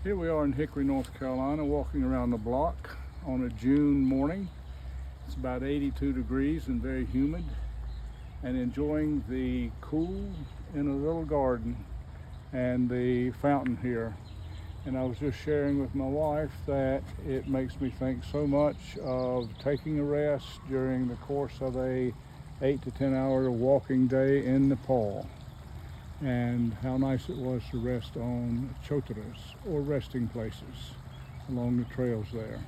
Here we are in Hickory, North Carolina, walking around the block on a June morning. It's about 82 degrees and very humid, and enjoying the cool in a little garden and the fountain here. And I was just sharing with my wife that it makes me think so much of taking a rest during the course of a 8 to 10 hour walking day in Nepal, and how nice it was to rest on chotaras, or resting places along the trails there.